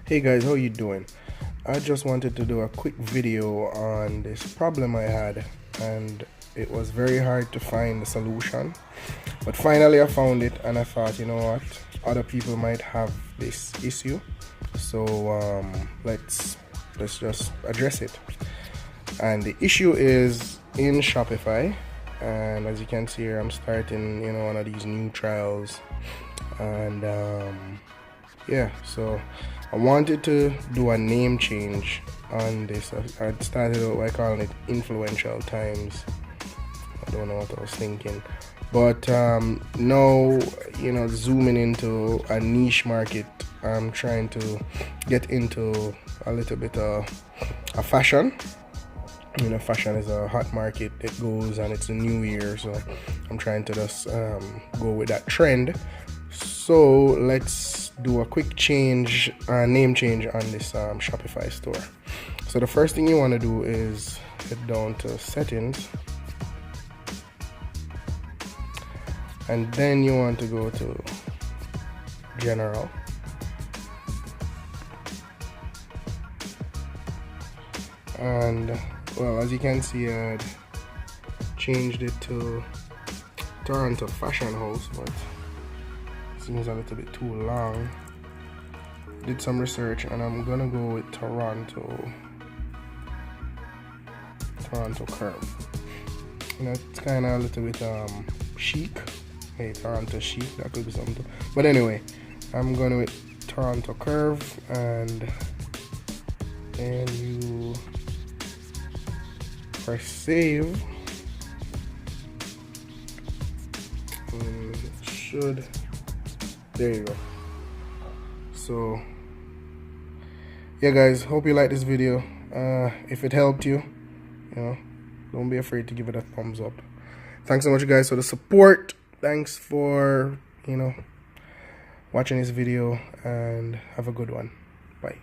Hey guys, how you doing? I just wanted to do a quick video on this problem I had, and it was very hard to find the solution, but finally I found it, and I thought, you know what, other people might have this issue, so let's just address it. And the issue is in Shopify, and as you can see here, I'm starting one of these new trials, and yeah, so I wanted to do a name change on this. I started out by calling it Influential Times. I don't know what I was thinking, but now, zooming into a niche market, I'm trying to get into a little bit of fashion. Fashion is a hot market. It goes, and it's a new year, so I'm trying to just go with that trend. So let's do a quick change, name change on this Shopify store. So the first thing you want to do is head down to settings, and then you want to go to general, and well, as you can see, I changed it to Toronto Fashion House, but seems a little bit too long. Did some research, and I'm gonna go with Toronto Curve. It's kind of a little bit chic. Hey, Toronto chic, that could be something. But anyway, I'm gonna with Toronto Curve, and then you press save. There you go. So yeah guys, hope you like this video. If it helped you, don't be afraid to give it a thumbs up. Thanks so much guys for the support. Thanks for watching this video, and have a good one. Bye.